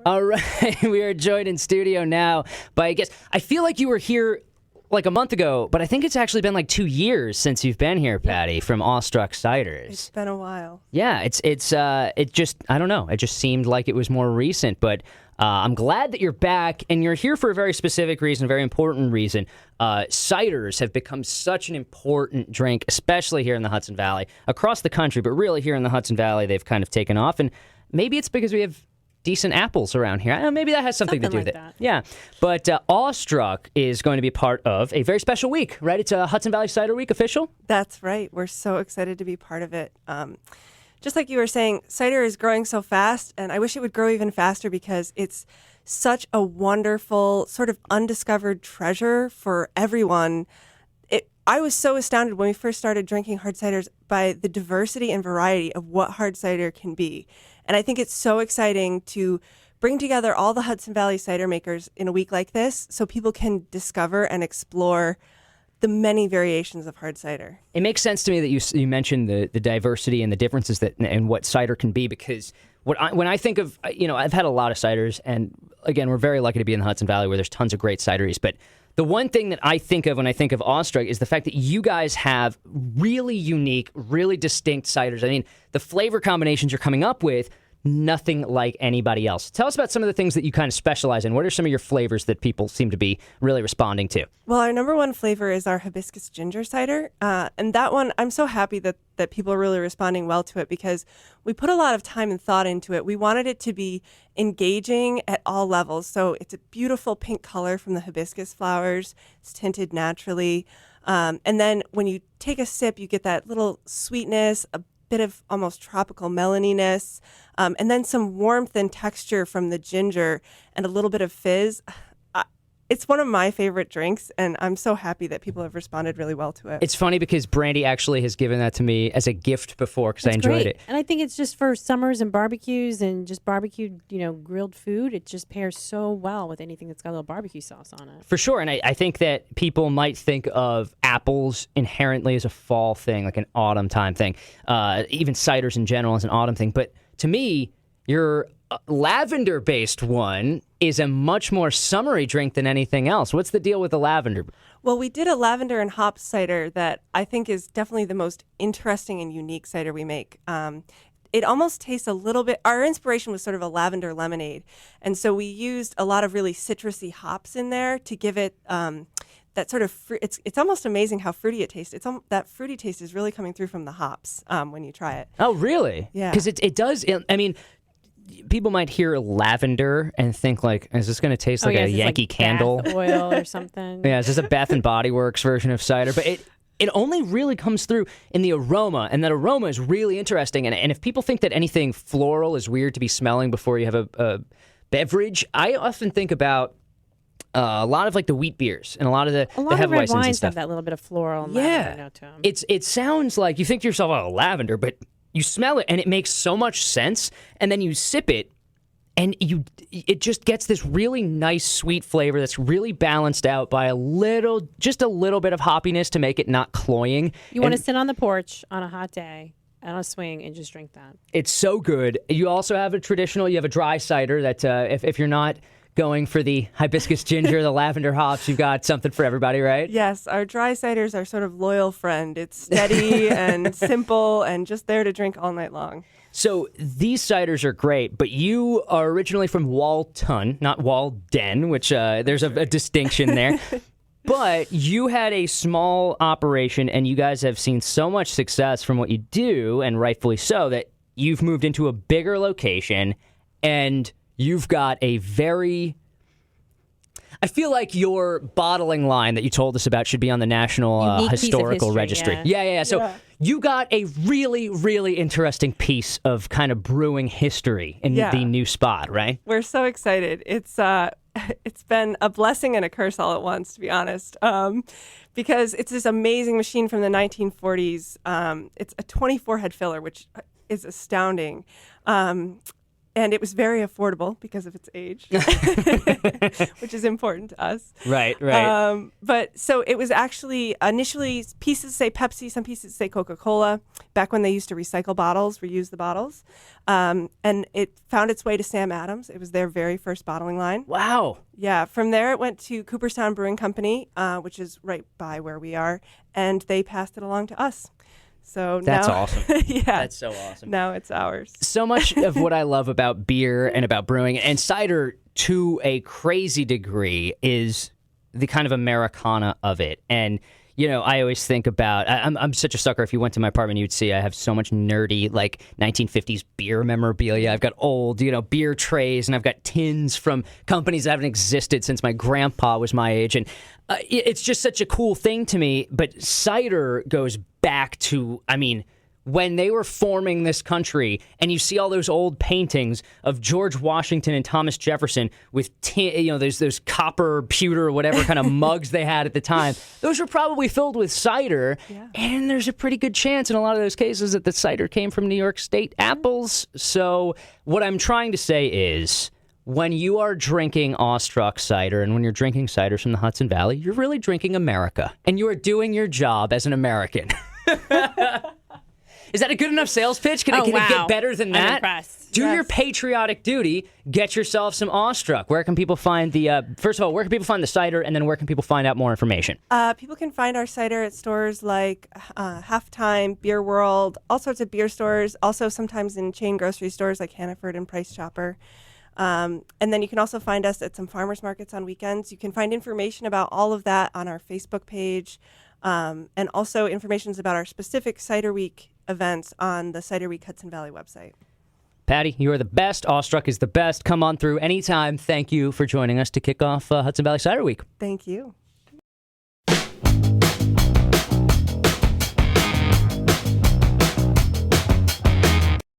All right, we are joined in studio now by a guest. I feel like you were here like a month ago, but I think it's actually been like 2 years since you've been here, Patti, from Awestruck Ciders. It's been a while. Yeah, it just, I don't know, it just seemed like it was more recent, but I'm glad that you're back, and you're here for a very specific reason, a very important reason. Ciders have become such an important drink, especially here in the Hudson Valley, across the country, but really here in the Hudson Valley, they've kind of taken off, and maybe it's because we have decent apples around here. I don't know, maybe that has something to do with it. Yeah, but Awestruck is going to be part of a very special week, right? It's a Hudson Valley Cider Week official? That's right. We're so excited to be part of it. Just like you were saying, cider is growing so fast, and I wish it would grow even faster because it's such a wonderful, sort of undiscovered treasure for everyone. I was so astounded when we first started drinking hard ciders by the diversity and variety of what hard cider can be. And I think it's so exciting to bring together all the Hudson Valley cider makers in a week like this so people can discover and explore the many variations of hard cider. It makes sense to me that you mentioned the diversity and the differences and what cider can be, because when I think of, I've had a lot of ciders, and again, we're very lucky to be in the Hudson Valley where there's tons of great cideries, but the one thing that I think of when I think of Awestruck is the fact that you guys have really unique, really distinct ciders. I mean, the flavor combinations you're coming up with, nothing like anybody else. Tell us about some of the things that you kind of specialize in. What are some of your flavors that people seem to be really responding to? Well, our number one flavor is our hibiscus ginger cider. And that one, I'm so happy that people are really responding well to it because we put a lot of time and thought into it. We wanted it to be engaging at all levels. So it's a beautiful pink color from the hibiscus flowers. It's tinted naturally. And then when you take a sip, you get that little sweetness, a bit of almost tropical melaniness, and then some warmth and texture from the ginger and a little bit of fizz. It's one of my favorite drinks, and I'm so happy that people have responded really well to it. It's funny because Brandy actually has given that to me as a gift before because I enjoyed it. And I think it's just for summers and barbecues and just barbecued, grilled food. It just pairs so well with anything that's got a little barbecue sauce on it. For sure, and I think that people might think of apples inherently as a fall thing, like an autumn time thing, even ciders in general as an autumn thing. But to me, your lavender-based one is a much more summery drink than anything else. What's the deal with the lavender? Well, we did a lavender and hop cider that I think is definitely the most interesting and unique cider we make. It almost tastes a little bit, our inspiration was sort of a lavender lemonade. And so we used a lot of really citrusy hops in there to give it that sort of, it's almost amazing how fruity it tastes. That fruity taste is really coming through from the hops when you try it. Oh, really? Yeah. Because it does, I mean, people might hear lavender and think like, is this going to taste like a Yankee Candle? Bath oil or something. Yeah, is this a Bath and Body Works version of cider? But it only really comes through in the aroma, and that aroma is really interesting. And if people think that anything floral is weird to be smelling before you have a beverage, I often think about a lot of like the wheat beers and a lot of the Hefeweizens and stuff. Have that little bit of floral and lavender note to them. It sounds like you think to yourself, oh, lavender, but you smell it and it makes so much sense, and then you sip it and it just gets this really nice sweet flavor that's really balanced out by just a little bit of hoppiness to make it not cloying. You want to sit on the porch on a hot day on a swing and just drink that. It's so good. You also have you have a dry cider that if you're not going for the hibiscus ginger, the lavender hops, you've got something for everybody, right? Yes, our dry ciders are sort of loyal friend. It's steady and simple and just there to drink all night long. So these ciders are great, but you are originally from Walton, not Walden, which there's a distinction there. But you had a small operation, and you guys have seen so much success from what you do, and rightfully so, that you've moved into a bigger location, and you've got a very... I feel like your bottling line that you told us about should be on the National Historical Registry. Yeah. So you got a really, really interesting piece of kind of brewing history in the new spot, right? We're so excited. It's been a blessing and a curse all at once, to be honest, because it's this amazing machine from the 1940s. It's a 24-head filler, which is astounding. and it was very affordable because of its age, which is important to us. Right. But so it was actually initially pieces say Pepsi, some pieces say Coca-Cola, back when they used to recycle bottles, reuse the bottles. And it found its way to Sam Adams. It was their very first bottling line. Wow. Yeah. From there, it went to Cooperstown Brewing Company, which is right by where we are, and they passed it along to us. So That's now, awesome. Yeah. That's so awesome. Now it's ours. So much of what I love about beer and about brewing and cider to a crazy degree is the kind of Americana of it. And, you know, I always think about, I'm such a sucker. If you went to my apartment, you'd see I have so much nerdy, like 1950s beer memorabilia. I've got old, you know, beer trays, and I've got tins from companies that haven't existed since my grandpa was my age. And it's just such a cool thing to me. But cider goes back to, I mean, when they were forming this country, and you see all those old paintings of George Washington and Thomas Jefferson with those copper, pewter, whatever kind of mugs they had at the time, those were probably filled with cider. Yeah. And there's a pretty good chance in a lot of those cases that the cider came from New York State apples. So what I'm trying to say is, when you are drinking Awestruck cider and when you're drinking ciders from the Hudson Valley, you're really drinking America, and you are doing your job as an American. Is that a good enough sales pitch? Can it get better than that? I'm impressed. Do your patriotic duty. Get yourself some Awestruck. Where can people find first of all, where can people find the cider, and then where can people find out more information? People can find our cider at stores like Halftime, Beer World, all sorts of beer stores, also sometimes in chain grocery stores like Hannaford and Price Chopper. And then you can also find us at some farmers markets on weekends. You can find information about all of that on our Facebook page, and also information about our specific Cider Week events on the Cider Week Hudson Valley website. Patti, you are the best. Awestruck is the best. Come on through anytime. Thank you for joining us to kick off Hudson Valley Cider Week. Thank you.